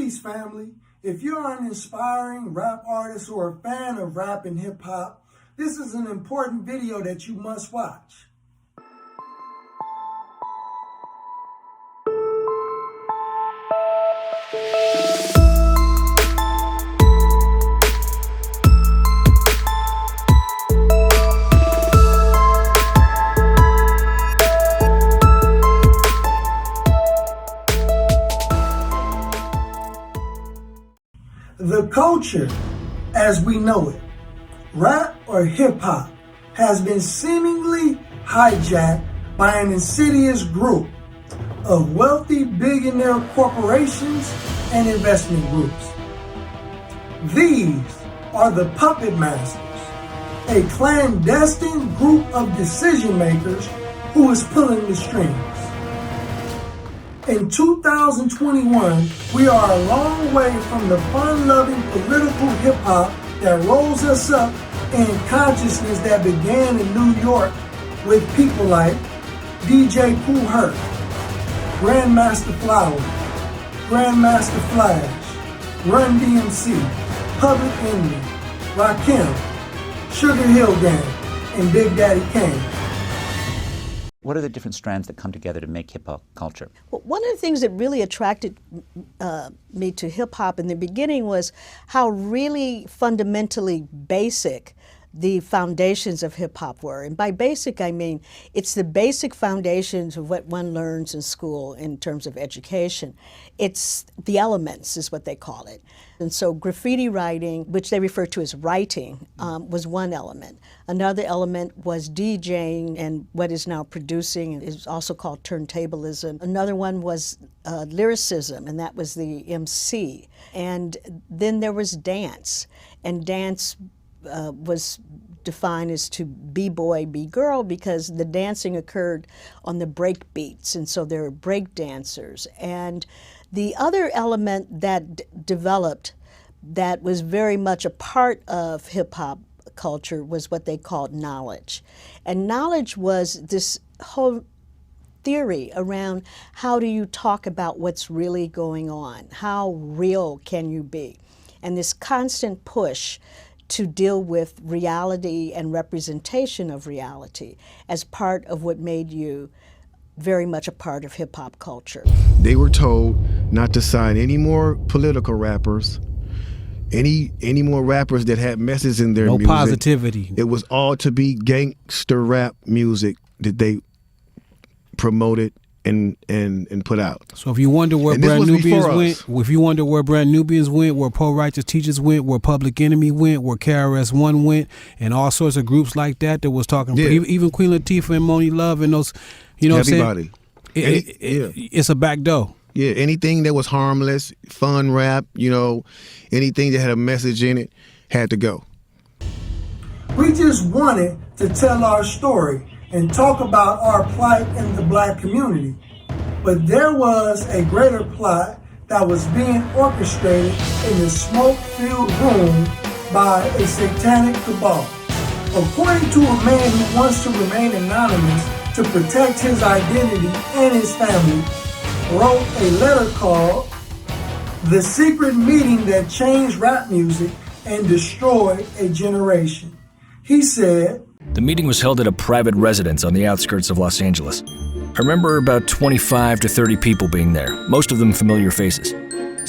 Peace, family. If you're an inspiring rap artist or a fan of rap and hip hop, this is an important video that you must watch. The culture, as we know it, rap or hip-hop, has been seemingly hijacked by an insidious group of wealthy billionaire corporations and investment groups. These are the puppet masters, a clandestine group of decision makers who is pulling the strings. In 2021, we are a long way from the fun-loving political hip-hop that rolls us up in consciousness that began in New York with people like DJ Kool Herc, Grandmaster Flower, Grandmaster Flash, Run DMC, Public Enemy, Rakim, Sugar Hill Gang, and Big Daddy Kane. What are the different strands that come together to make hip-hop culture? Well, one of the things that really attracted me to hip-hop in the beginning was how really fundamentally basic the foundations of hip-hop were. And by basic, I mean it's the basic foundations of what one learns in school in terms of education. It's the elements is what they call it. And so graffiti writing, which they refer to as writing, was one element. Another element was DJing and what is now producing is also called turntablism. Another one was lyricism, and that was the MC. And then there was dance, and dance was defined as to b-boy, b-girl, because the dancing occurred on the break beats, and so there were break dancers. And the other element that developed that was very much a part of hip-hop culture was what they called knowledge. And knowledge was this whole theory around how do you talk about what's really going on? How real can you be? And this constant push to deal with reality and representation of reality as part of what made you very much a part of hip-hop culture. They were told not to sign any more political rappers, any more rappers that had messages in their music. No positivity. It was all to be gangster rap music that they promoted and put out. So if you wonder where Brand Nubians went, where Pro Righteous Teachers went, where Public Enemy went, where KRS-One went, and all sorts of groups like that was talking, even Queen Latifah and Moni Love and those, you know everybody. What I'm saying? It's a back door. Yeah, anything that was harmless, fun rap, anything that had a message in it had to go. We just wanted to tell our story and talk about our plight in the black community. But there was a greater plot that was being orchestrated in the smoke-filled room by a satanic cabal. According to a man who wants to remain anonymous to protect his identity and his family, wrote a letter called "The Secret Meeting That Changed Rap Music and Destroyed a Generation." He said, "The meeting was held at a private residence on the outskirts of Los Angeles. I remember about 25 to 30 people being there, most of them familiar faces.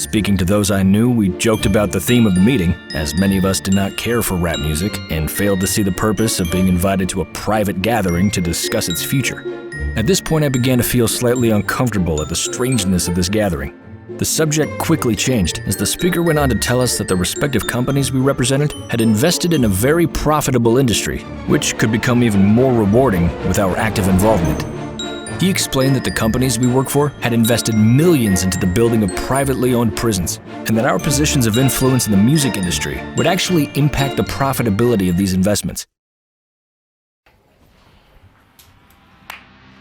Speaking to those I knew, we joked about the theme of the meeting, as many of us did not care for rap music and failed to see the purpose of being invited to a private gathering to discuss its future. At this point, I began to feel slightly uncomfortable at the strangeness of this gathering. The subject quickly changed as the speaker went on to tell us that the respective companies we represented had invested in a very profitable industry, which could become even more rewarding with our active involvement. He explained that the companies we work for had invested millions into the building of privately owned prisons, and that our positions of influence in the music industry would actually impact the profitability of these investments.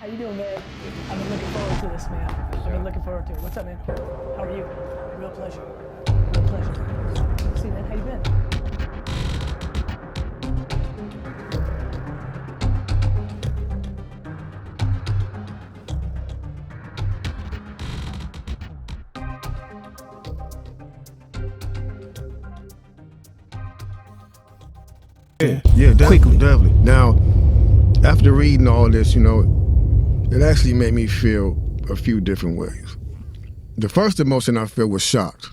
How you doing, man? I've been looking forward to this, man. I've been looking forward to it. What's up, man? How are you? Real pleasure. Real pleasure. See, man, how you been? Yeah, definitely. Now, after reading all this, it actually made me feel a few different ways. The first emotion I felt was shocked,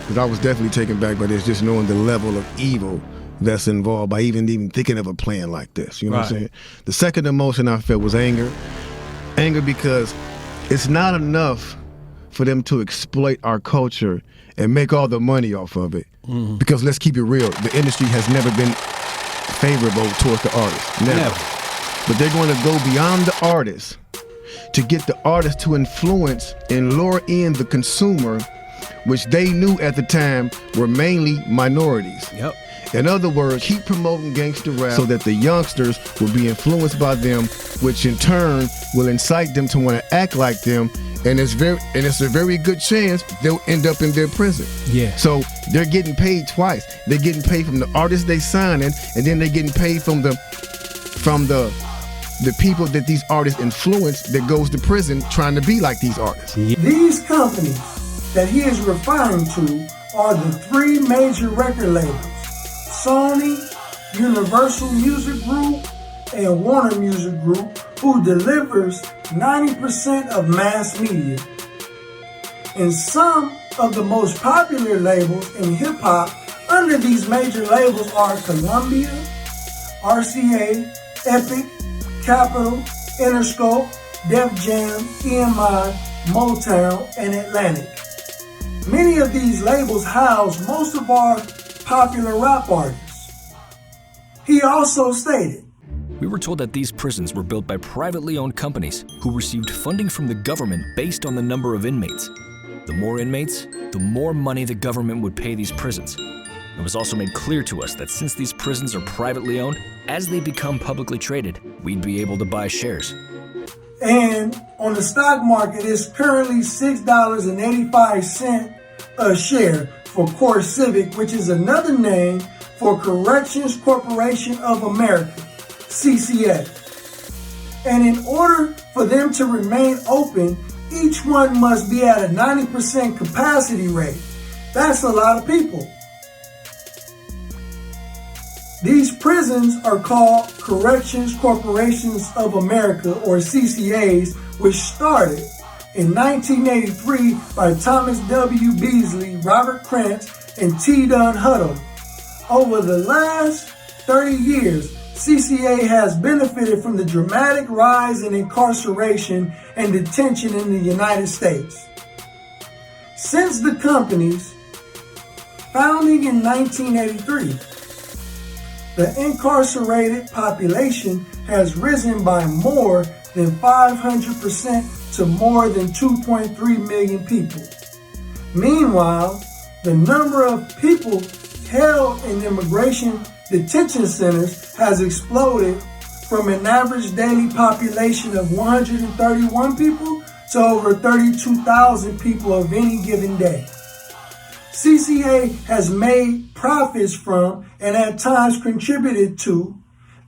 because I was definitely taken back by this, just knowing the level of evil that's involved by even thinking of a plan like this. You know what I'm saying? The second emotion I felt was anger. Anger because it's not enough for them to exploit our culture and make all the money off of it. Mm-hmm. Because let's keep it real, the industry has never been favorable towards the artists. Never. But they're going to go beyond the artists to get the artists to influence and lure in the consumer, which they knew at the time were mainly minorities. Yep. In other words, keep promoting gangster rap so that the youngsters will be influenced by them, which in turn will incite them to want to act like them, and it's a very good chance they'll end up in their prison. Yeah. So they're getting paid twice. They're getting paid from the artists they signing, and then they're getting paid from the people that these artists influence that goes to prison trying to be like these artists. These companies that he is referring to are the three major record labels: Sony, Universal Music Group, and Warner Music Group, who delivers 90% of mass media. And some of the most popular labels in hip-hop under these major labels are Columbia, RCA, Epic, Capitol, Interscope, Def Jam, EMI, Motown, and Atlantic. Many of these labels house most of our popular rap artists. He also stated, "We were told that these prisons were built by privately owned companies who received funding from the government based on the number of inmates. The more inmates, the more money the government would pay these prisons. It was also made clear to us that since these prisons are privately owned, as they become publicly traded, we'd be able to buy shares." And on the stock market, it's currently $6.85 a share for Core Civic, which is another name for Corrections Corporation of America, CCA. And in order for them to remain open, each one must be at a 90% capacity rate. That's a lot of people. These prisons are called Corrections Corporations of America, or CCAs, which started in 1983 by Thomas W. Beasley, Robert Krantz, and T. Dunn Huddle. Over the last 30 years, CCA has benefited from the dramatic rise in incarceration and detention in the United States. Since the company's founding in 1983, the incarcerated population has risen by more than 500% to more than 2.3 million people. Meanwhile, the number of people held in immigration detention centers has exploded from an average daily population of 131 people to over 32,000 people of any given day. CCA has made profits from and at times contributed to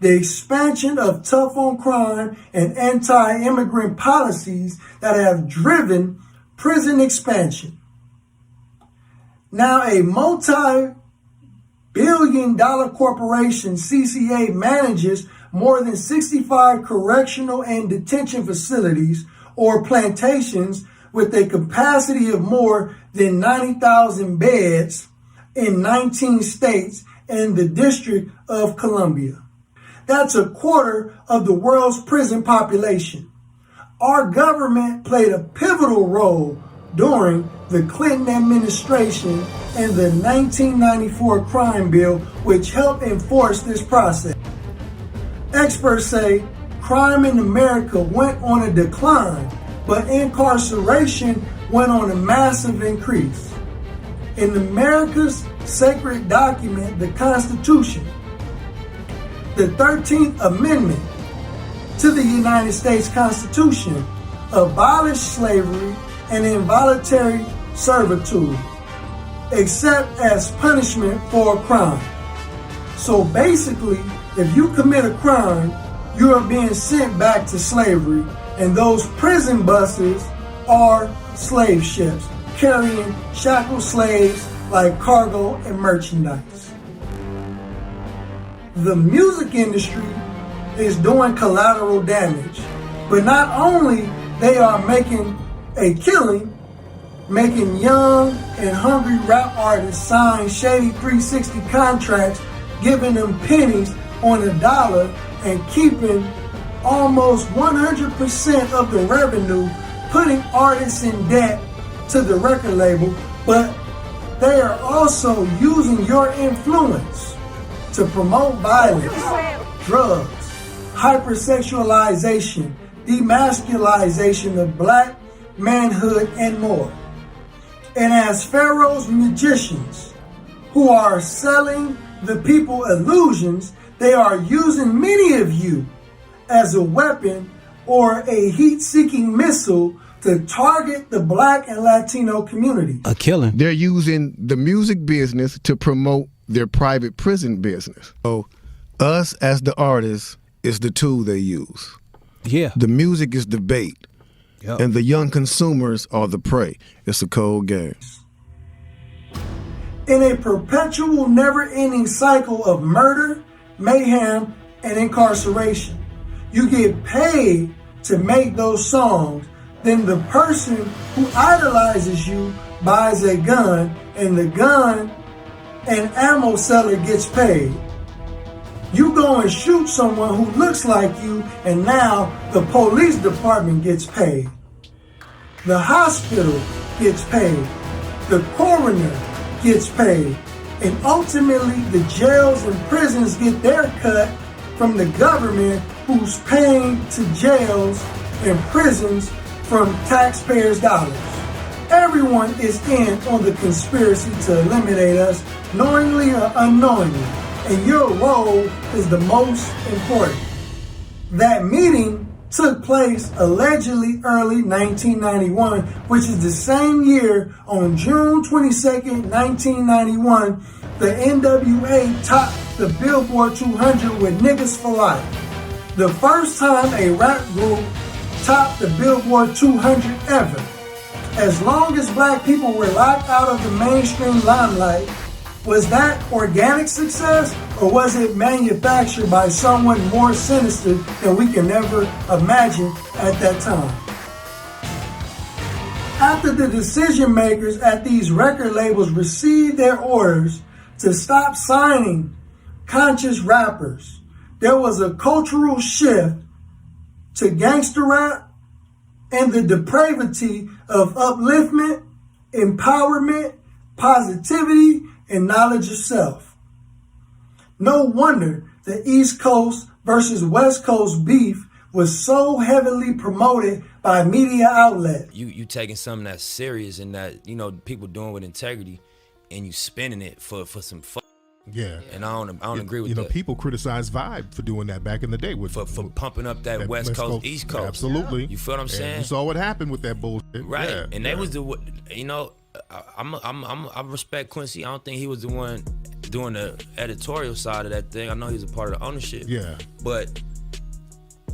the expansion of tough on crime and anti-immigrant policies that have driven prison expansion. Now a multi-billion-dollar corporation, CCA manages more than 65 correctional and detention facilities or plantations with a capacity of more than 90,000 beds in 19 states and the District of Columbia. That's a quarter of the world's prison population. Our government played a pivotal role during the Clinton administration and the 1994 crime bill, which helped enforce this process. Experts say crime in America went on a decline, but incarceration went on a massive increase. In America's sacred document, the Constitution, the 13th Amendment to the United States Constitution abolished slavery and involuntary servitude, except as punishment for a crime. So basically, if you commit a crime, you are being sent back to slavery, and those prison buses are slave ships carrying shackled slaves like cargo and merchandise. the music industry is doing collateral damage. But not only they are making a killing, making young and hungry rap artists sign shady 360 contracts, giving them pennies on a dollar and keeping almost 100% of the revenue, putting artists in debt to the record label, but they are also using your influence to promote violence, drugs, hypersexualization, demasculization of black manhood, and more. And as Pharaoh's magicians, who are selling the people illusions, they are using many of you as a weapon or a heat-seeking missile to target the black and Latino community. A killing. They're using the music business to promote their private prison business. So us as the artists is the tool they use. Yeah. The music is the bait. Yep. And the young consumers are the prey. It's a cold game. In a perpetual, never-ending cycle of murder, mayhem, and incarceration, you get paid to make those songs. Then the person who idolizes you buys a gun, and the gun and ammo seller gets paid. You go and shoot someone who looks like you, and now the police department gets paid. The hospital gets paid. The coroner gets paid. And ultimately, the jails and prisons get their cut from the government, who's paying to jails and prisons from taxpayers' dollars. Everyone is in on the conspiracy to eliminate us, knowingly or unknowingly, and your role is the most important. That meeting took place allegedly early 1991, which is the same year on June 22nd, 1991, the NWA topped the Billboard 200 with Niggas for Life. The first time a rap group topped the Billboard 200 ever. As long as black people were locked out of the mainstream limelight, was that organic success, or was it manufactured by someone more sinister than we can ever imagine at that time? After the decision makers at these record labels received their orders to stop signing conscious rappers, there was a cultural shift to gangster rap and the depravity of upliftment, empowerment, positivity, and knowledge of self. No wonder the East Coast versus West Coast beef was so heavily promoted by media outlets. You taking something that's serious and that, you know, people doing with integrity, and you spinning it for some fun. Yeah. And I don't agree with that. You know, people criticize Vibe for doing that back in the day. For pumping up that West Coast, East Coast. Absolutely. You feel what I'm saying? And you saw what happened with that bullshit. Right. Yeah, and they was the, you know, I respect Quincy. I don't think he was the one doing the editorial side of that thing. I know he's a part of the ownership. Yeah. But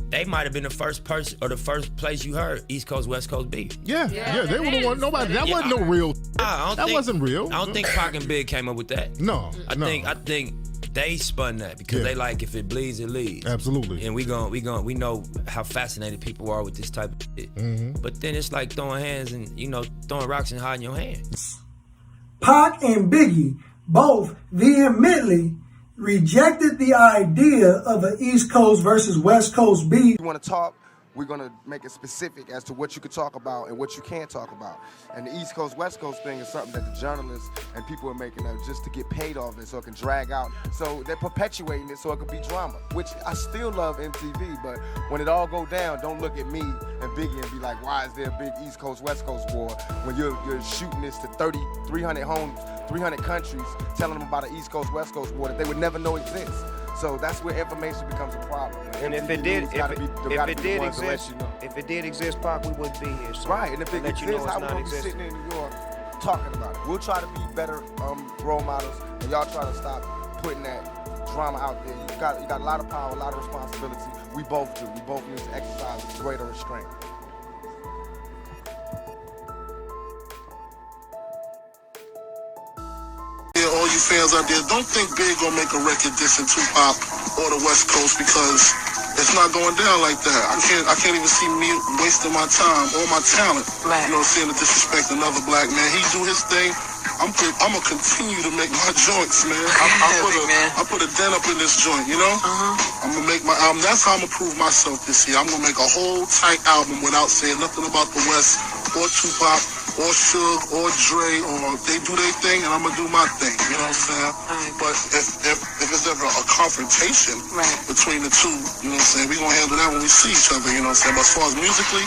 they might have been the first person or the first place you heard East Coast, West Coast beef. Yeah, they were the one. Nobody. That wasn't no real. That wasn't real. I don't think Pac and Big came up with that. No. I think they spun that because they like, if it bleeds, it leads. Absolutely. And we know how fascinated people are with this type of shit. Mm-hmm. But then it's like throwing hands and, you know, throwing rocks and hiding your hands. Pac and Biggie both vehemently rejected the idea of an East Coast versus West Coast beef. You want to talk, we're going to make it specific as to what you could talk about and what you can't talk about. And the East Coast, West Coast thing is something that the journalists and people are making up just to get paid off it so it can drag out. So they're perpetuating it so it could be drama, which I still love MTV, but when it all go down, don't look at me and Biggie and be like, why is there a big East Coast, West Coast war when you're shooting this to 300 homes, 300 countries, telling them about an East Coast, West Coast war that they would never know exists. So that's where information becomes a problem. And if it did exist, Pac, we wouldn't be here. So right, and if it exists, how we gonna be sitting in New York talking about it? We'll try to be better role models, and y'all try to stop putting that drama out there. You got a lot of power, a lot of responsibility. We both do. We both need to exercise greater restraint. All you fans out there, don't think Big gonna make a record dissing Tupac or the West Coast, because it's not going down like that. I can't even see me wasting my time or my talent. Right. You know what I'm saying, to disrespect another black man. He do his thing. I'm gonna continue to make my joints, man. I put a dent up in this joint, you know? I'm gonna make my album. That's how I'm gonna prove myself this year. I'm gonna make a whole tight album without saying nothing about the West or Tupac or Suge or Dre, or they do their thing and I'm gonna do my thing, you know what I'm saying? But if it's ever a confrontation between the two, you know what I'm saying, we gonna handle that when we see each other, you know what I'm saying? But as far as musically,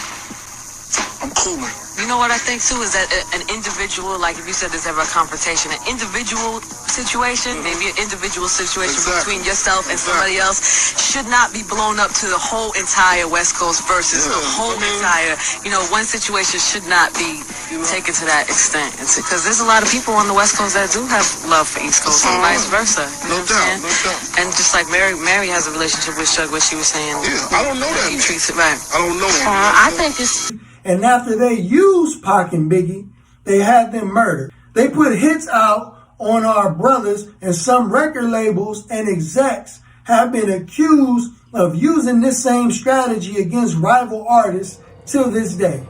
I'm cool, man. You know what I think too is that an individual, like if you said there's ever a confrontation, an individual situation, maybe an individual situation between yourself and somebody else, should not be blown up to the whole entire West Coast versus the whole entire, you know, one situation should not be taken to that extent. Because there's a lot of people on the West Coast that do have love for East Coast and vice versa. You know what I'm saying? And just like Mary has a relationship with Suge, what she was saying. Yeah, I don't know that. He treats it right. I don't know him. I think it's... And after they used Pac and Biggie, they had them murdered. They put hits out on our brothers, and some record labels and execs have been accused of using this same strategy against rival artists till this day.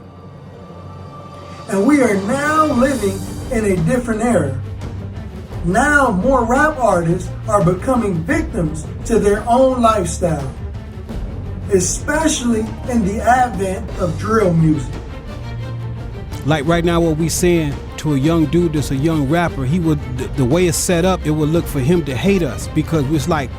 And we are now living in a different era. Now more rap artists are becoming victims to their own lifestyle, especially in the advent of drill music. Like right now, what we saying to a young dude that's a young rapper, he would, the way it's set up, it would look for him to hate us, because it's like,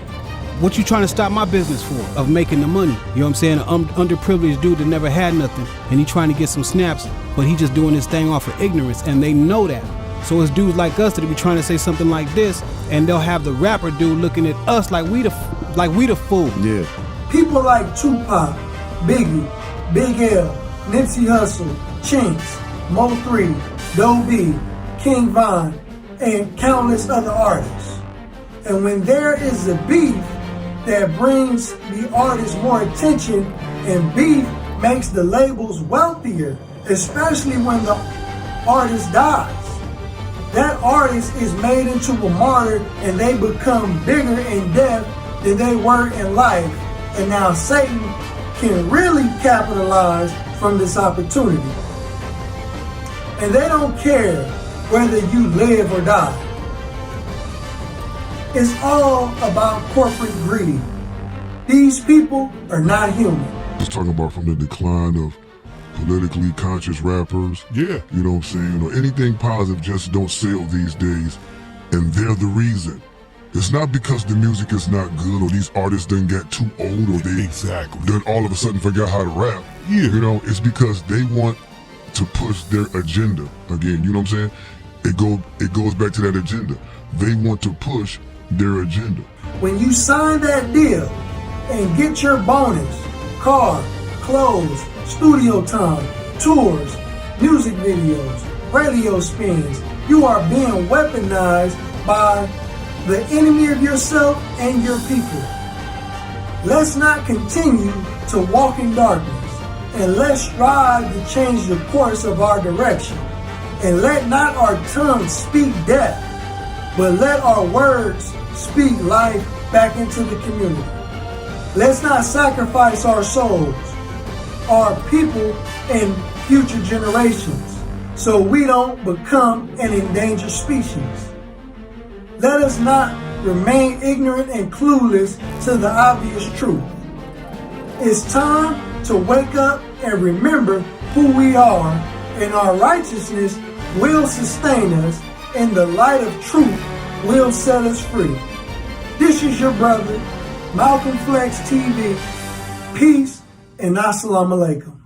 what you trying to stop my business for, of making the money? You know what I'm saying? An underprivileged dude that never had nothing, and he trying to get some snaps, but he just doing his thing off of ignorance, and they know that. So it's dudes like us that be trying to say something like this, and they'll have the rapper dude looking at us like we the fool. Yeah. People like Tupac, Biggie, Big L, Nipsey Hussle, Chinks, Mo 3, Doe B, King Von, and countless other artists. And when there is a beef that brings the artist more attention, and beef makes the labels wealthier, especially when the artist dies, that artist is made into a martyr and they become bigger in death than they were in life. And now Satan can really capitalize from this opportunity. And they don't care whether you live or die. It's all about corporate greed. These people are not human. Just talking about from the decline of politically conscious rappers. Yeah. You know what I'm saying? Or anything positive just don't sell these days. And they're the reason. It's not because the music is not good or these artists done got too old or they done all of a sudden forgot how to rap. Yeah. You know, it's because they want to push their agenda. Again, you know what I'm saying? It goes back to that agenda. They want to push their agenda. When you sign that deal and get your bonus, car, clothes, studio time, tours, music videos, radio spins, you are being weaponized by the enemy of yourself and your people. Let's not continue to walk in darkness, and let's strive to change the course of our direction. And let not our tongues speak death, but let our words speak life back into the community. Let's not sacrifice our souls, our people, and future generations so we don't become an endangered species. Let us not remain ignorant and clueless to the obvious truth. It's time to wake up and remember who we are, and our righteousness will sustain us, and the light of truth will set us free. This is your brother, Malcolm Flex TV. Peace and assalamu alaikum.